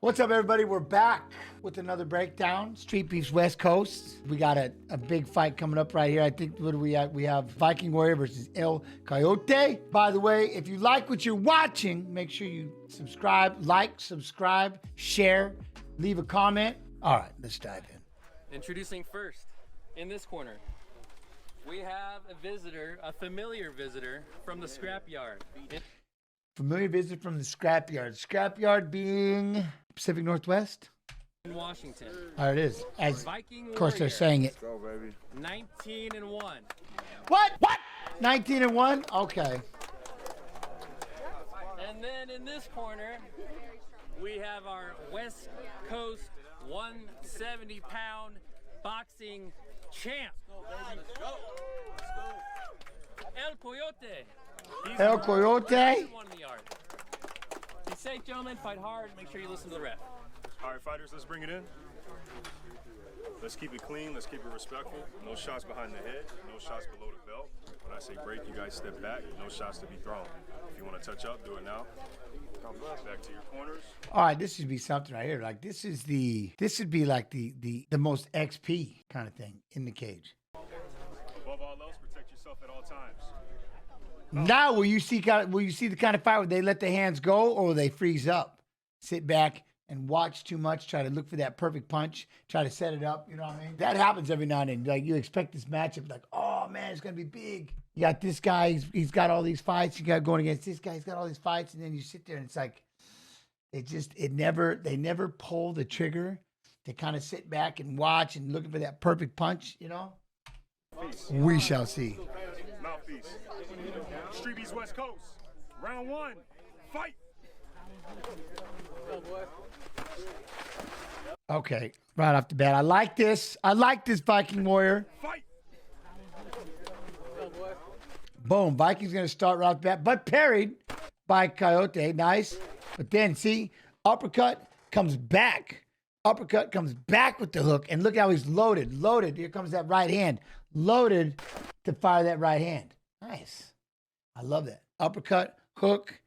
What's up, everybody? We're back with another breakdown. Street Beefs West Coast. We got a big fight coming up right here. I think, what do we have? We have Viking Warrior versus El Coyote. By the way, if you like what you're watching, make sure you subscribe, subscribe, share, leave a comment. All right, let's dive in. Introducing first, in this corner, we have a visitor, a familiar visitor from the scrapyard. Familiar visitor from the scrapyard. Scrapyard being Pacific Northwest? In Washington. There it is. As, Viking of course, they're Warrior. saying it. Go, baby. 19-1. What? 19-1? Okay. And then in this corner, we have our West Coast 170-pound boxing champ, El Coyote. He's El Coyote. one in the yard. Be safe, gentlemen. Fight hard. Make sure you listen to the ref. All right, fighters, let's bring it in. Let's keep it clean. Let's keep it respectful. No shots behind the head. No shots below the belt. When I say break, you guys step back. No shots to be thrown. If you want to touch up, do it now. Back to your corners. All right, this should be something right here. Like this would be like the most XP kind of thing in the cage. Above all else, protect yourself at all times. Now, will you see the kind of fight where they let the hands go or they freeze up, sit back and watch too much, try to look for that perfect punch, try to set it up. You know what I mean? That happens every now and then. Like you expect this matchup, like, oh man, it's gonna be big. You got this guy, he's got all these fights. You got going against this guy, he's got all these fights, and then you sit there and it's like, they never pull the trigger. They kind of sit back and watch and looking for that perfect punch. You know? Peace. We shall see. Mouthpiece. StreetBeefs West Coast. Round one. Fight. Okay, right off the bat, I like this. I like this Viking Warrior. Fight. Boom, Viking's gonna start right off the bat, but parried by Coyote. Nice. But then see, uppercut comes back. Uppercut comes back with the hook, and look how he's loaded. Loaded. Here comes that right hand. Loaded to fire that right hand. Nice. I love that. Uppercut, hook,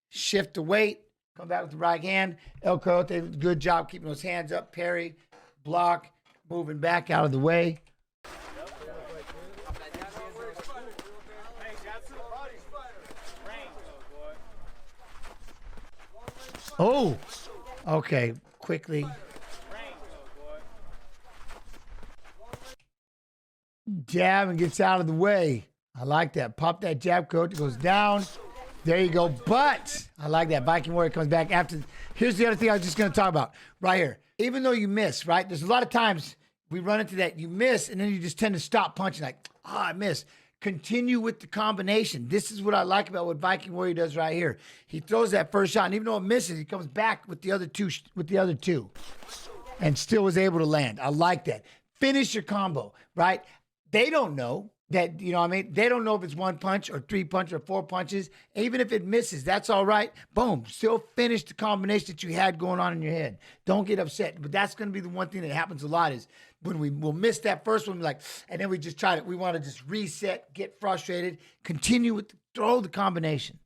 shift the weight, come back with the right hand. El Coyote, good job keeping those hands up. Parry, block, moving back out of the way. Oh, okay, quickly. Jab and gets out of the way. I like that. Pop that jab, coach. It goes down. There you go. But I like that. Viking Warrior comes back after. Here's the other thing I was just going to talk about right here. Even though you miss, right? There's a lot of times we run into that. You miss, and then you just tend to stop punching like, I missed. Continue with the combination. This is what I like about what Viking Warrior does right here. He throws that first shot, and even though it misses, he comes back with the other two, and still was able to land. I like that. Finish your combo, right? They don't know that, you know what I mean? They don't know if it's one punch or three punches or four punches. Even if it misses, that's all right. Boom. Still finish the combination that you had going on in your head. Don't get upset. But that's going to be the one thing that happens a lot is when we'll miss that first one, like, and then we just we want to just reset, get frustrated, continue with, throw the combination.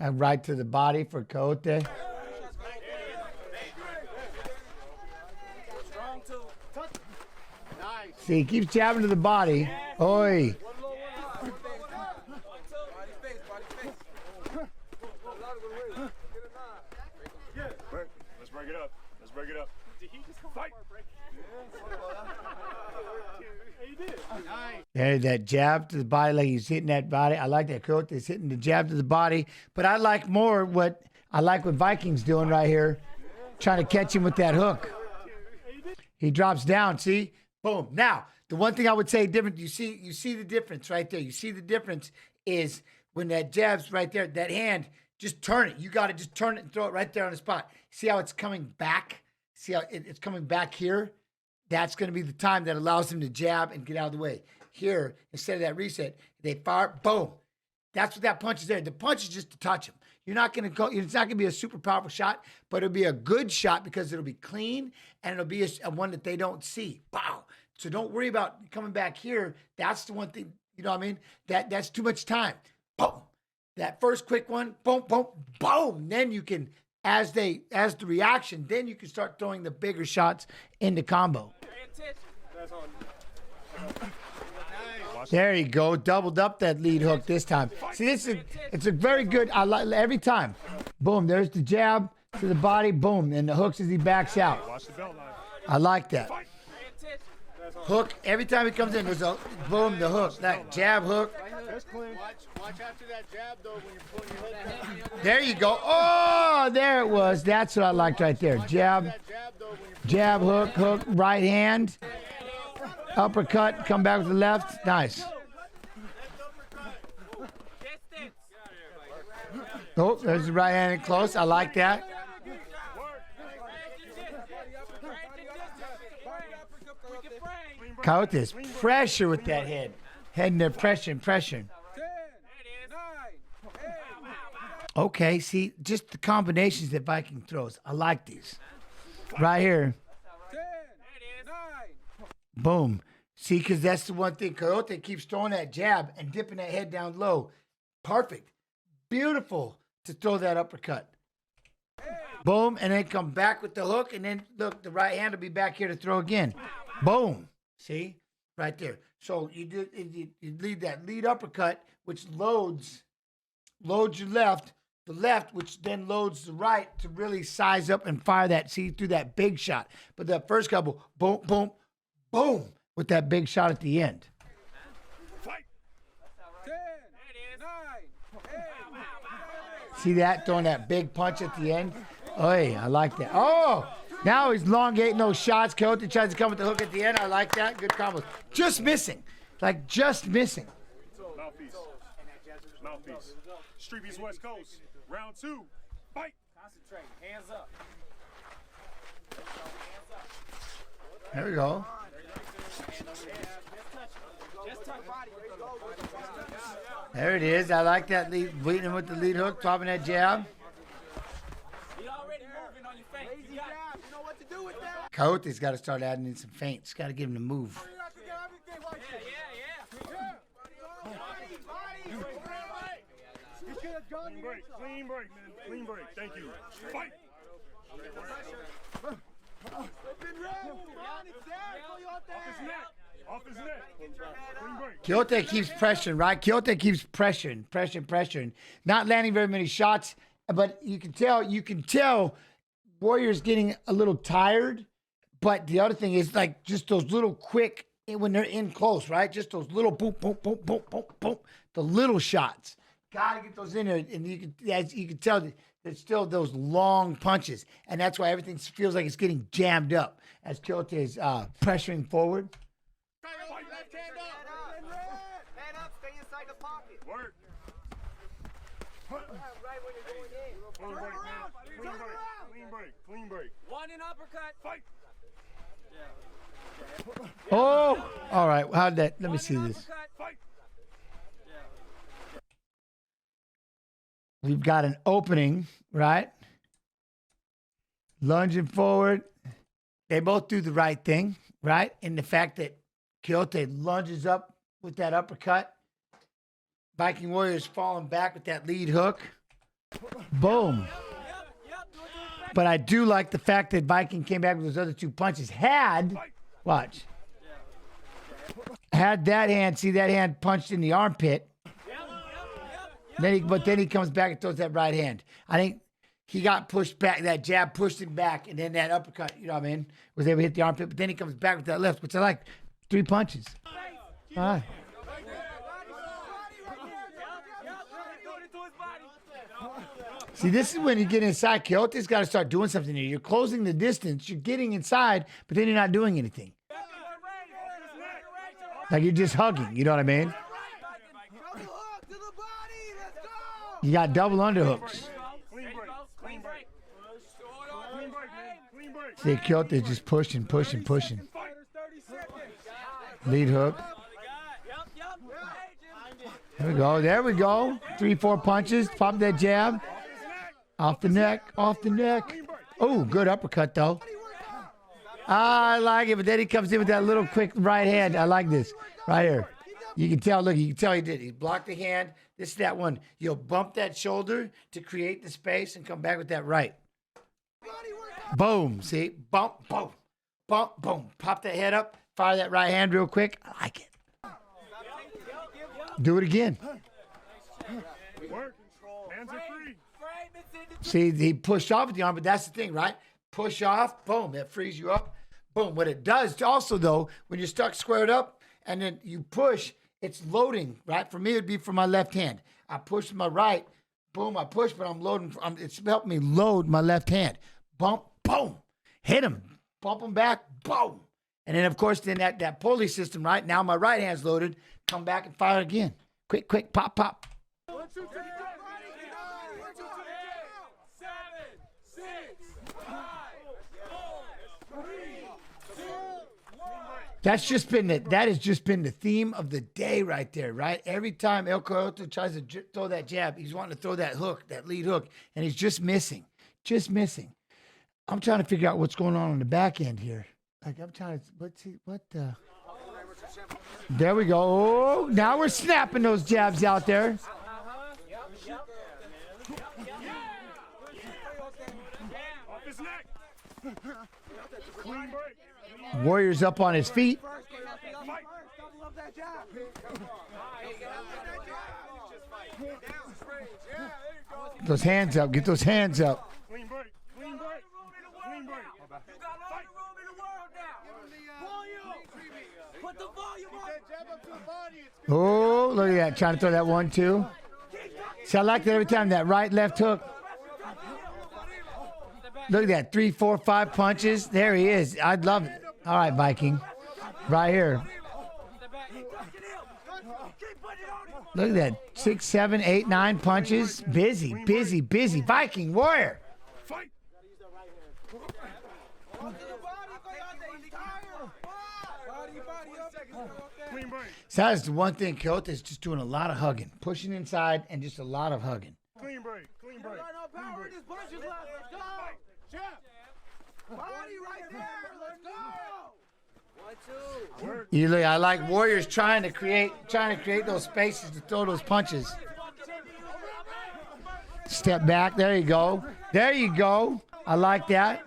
And right to the body for Coyote. See, he keeps jabbing to the body. Oi. Let's break it up. Let's break it up. Fight. There's that jab to the body, like he's hitting that body. I like that Coyote is hitting the jab to the body. But I like more what Viking's doing right here, trying to catch him with that hook. He drops down, see? Boom. Now, the one thing I would say different, you see the difference right there. You see the difference is when that jab's right there, that hand, just turn it. You got to just turn it and throw it right there on the spot. See how it's coming back? See how it's coming back here? That's going to be the time that allows him to jab and get out of the way. Here, instead of that reset, they fire, boom. That's what that punch is there. The punch is just to touch him. You're not going to go, it's not going to be a super powerful shot, but it'll be a good shot because it'll be clean and it'll be a one that they don't see. Wow. So don't worry about coming back here. That's the one thing, you know what I mean? That's too much time. Boom. That first quick one, boom, boom, boom. Then you can, as the reaction, then you can start throwing the bigger shots into combo. There you go. Doubled up that lead hook this time. See, it's a very good, I like every time. Boom, there's the jab to the body, boom, and the hooks as he backs out. I like that. Hook, every time he comes in, there's a boom, the hook, that jab hook. Watch after that jab, though, when you're pulling your head down. There you go. Oh, there it was. That's what I liked right there. Jab, hook, right hand. Uppercut, come back with the left. Nice. Oh, there's the right hand in close. I like that. Coyotes, pressure with that head. Head in there, pressure. Okay, see, just the combinations that Viking throws. I like these. Right here. Boom. See, because that's the one thing. Coyote keeps throwing that jab and dipping that head down low. Perfect. Beautiful to throw that uppercut. Boom, and then come back with the hook, and then, look, the right hand will be back here to throw again. Boom. See? Right there. So you lead that lead uppercut, which loads your left, the left, which then loads the right to really size up and fire that, see, through that big shot. But that first couple, boom, boom, boom, with that big shot at the end. Fight. 10, 9, 8. See that? Throwing that big punch at the end. Oh, yeah, I like that. Oh, now he's elongating those shots. Coyote tries to come with the hook at the end. I like that. Good combos. Just missing. Like, just missing. Mouthpiece. StreetBeefs West Coast. Round 2. Fight. Concentrate. Hands up. There we go. There it is. I like that lead, beating him with the lead hook, popping that jab. Coyote's got to start adding in some feints. Got to give him the move. Clean break, man. Clean break. Thank you. Fight. Off his neck. Clean break. Quixote keeps pressuring, right? Quixote keeps pressuring. Not landing very many shots, but you can tell Warrior's getting a little tired. But the other thing is like just those little quick, when they're in close, right? Just those little boom, boom, boom, boom, boom, boom, the little shots. Gotta get those in there, and you can tell that there's still those long punches, and that's why everything feels like it's getting jammed up as Quixote is pressuring forward. Head up, stay inside the pocket. Work. Right when you're going in. Clean break. One in uppercut. Fight. Oh, all right. How'd that? Let me see this. Fight. We've got an opening, right? Lunging forward. They both do the right thing, right? In the fact that Quixote lunges up with that uppercut. Viking Warrior's falling back with that lead hook. Boom. But I do like the fact that Viking came back with those other two punches. Watch. Had that hand, see that hand punched in the armpit. But then he comes back and throws that right hand. I think he got pushed back. That jab pushed him back, and then that uppercut, you know what I mean, was able to hit the armpit. But then he comes back with that left, which I like. 3 punches. All right. See, this is when you get inside. Quixote's got to start doing something here. You're closing the distance. You're getting inside, but then you're not doing anything. Like you're just hugging. You know what I mean? You got double underhooks. See, Quixote just pushing. Lead hook. There we go. 3, 4 punches. Pop that jab. Off the neck, off the neck. Oh, good uppercut, though. I like it, but then he comes in with that little quick right hand. I like this right here. You can tell, look, you can tell he did. He blocked the hand. This is that one. You'll bump that shoulder to create the space and come back with that right. Boom, see? Bump, boom, bump, boom. Pop that head up, fire that right hand real quick. I like it. Do it again. Work. Hands are free. See, he pushed off with the arm, but that's the thing, right? Push off, boom, that frees you up. Boom. What it does also, though, when you're stuck squared up and then you push, it's loading, right? For me, it'd be for my left hand. I push with my right, boom, I push, but I'm loading. It's helping me load my left hand. Bump, boom, hit him, bump him back, boom. And then, of course, then that pulley system, right? Now my right hand's loaded. Come back and fire again. Quick, quick, pop, pop. 1, 2, 3, 7, 6, 5, 4, 3, 2, 1. That has just been the theme of the day right there, right? Every time El Coyote tries to throw that jab, he's wanting to throw that hook, that lead hook, and he's just missing. Just missing. I'm trying to figure out what's going on the back end here. Like I'm trying to, let's see, what the? There we go. Oh, now we're snapping those jabs out there. Off his neck. Clean break. Warrior's up on his feet. Get those hands up. Get those hands up. Clean break. Clean break. Clean break. Put the volume on. Jab up to the body. It's Oh, look at that. Trying to throw that 1-2. See, I like that every time. That right, left hook. Look at that. 3, 4, 5 punches. There he is. I'd love it. All right, Viking. Right here. Look at that. 6, 7, 8, 9 punches. Busy, busy, busy. Viking Warrior. Fight. Clean break. So that's the one thing. Coyote is just doing a lot of hugging. Pushing inside and just a lot of hugging. Clean break. Clean break. jab. Body right there. Let's go. 1, 2. You look, I like Warriors trying to create those spaces to throw those punches. Step back. There you go. There you go. I like that.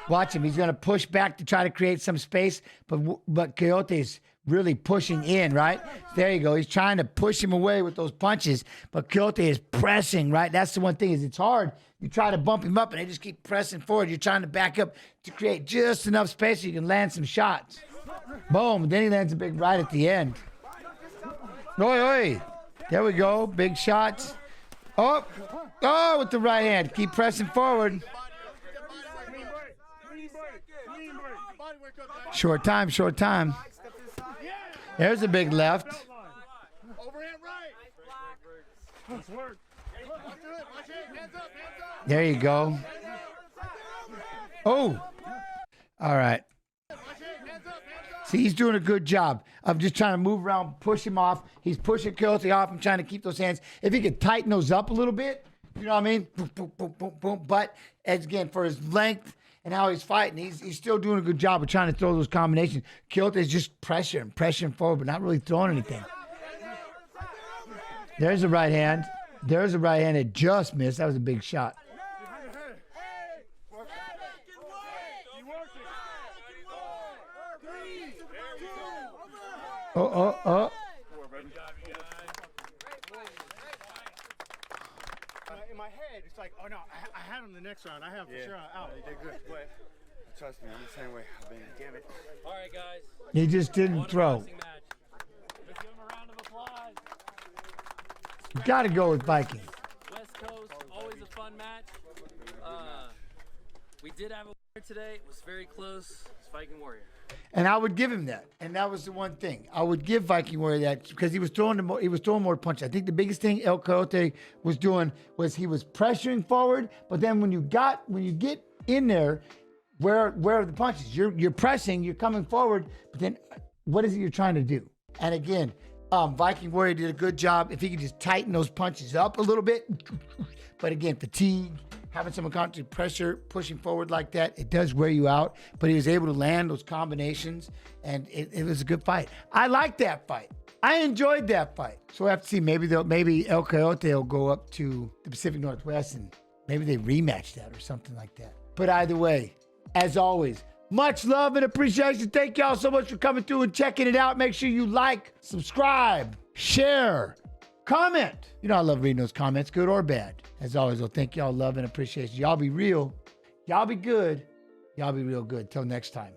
Watch him. He's going to push back to try to create some space, but Coyote's really pushing in, right? There you go. He's trying to push him away with those punches, but Coyote is pressing, right? That's the one thing is it's hard. You try to bump him up, and they just keep pressing forward. You're trying to back up to create just enough space so you can land some shots. Boom. Then he lands a big right at the end. Oi, oi. There we go. Big shots. Oh, with the right hand. Keep pressing forward. Short time, short time. There's a big left. Overhand right. There you go. Oh. All right. See, he's doing a good job of just trying to move around, push him off. He's pushing Coyote off and trying to keep those hands. If he could tighten those up a little bit, you know what I mean? Boom, boom, boom, boom, boom. But, as again, for his length and how he's fighting, he's still doing a good job of trying to throw those combinations. Coyote is just pressuring forward, but not really throwing anything. There's a right hand. There's a right hand that just missed. That was a big shot. Oh. In my head, it's like, oh no, I had him the next round. I have him for sure out. You did good. But trust me, I'm the same way. I've been, damn it. All right, guys. He just didn't throw. Boxing match. Let's give him a round of applause. You got to go with Viking. West Coast, always a fun match. We did have a winner today. It was very close. It's Viking Warrior. And I would give him that. And that was the one thing. I would give Viking Warrior that because he was throwing more punches. I think the biggest thing El Coyote was doing was he was pressuring forward, but then when you get in there, where are the punches? You're pressing, you're coming forward, but then what is it you're trying to do? And again, Viking Warrior did a good job if he could just tighten those punches up a little bit. But again, fatigue having some unconscious pressure, pushing forward like that, it does wear you out. But he was able to land those combinations, and it was a good fight. I like that fight. I enjoyed that fight. So we have to see. Maybe El Coyote will go up to the Pacific Northwest, and maybe they rematch that or something like that. But either way, as always, much love and appreciation. Thank y'all so much for coming through and checking it out. Make sure you like, subscribe, share, comment. You know I love reading those comments, good or bad. As always, I'll thank y'all, love and appreciation. Y'all be real. Y'all be good. Y'all be real good. Till next time.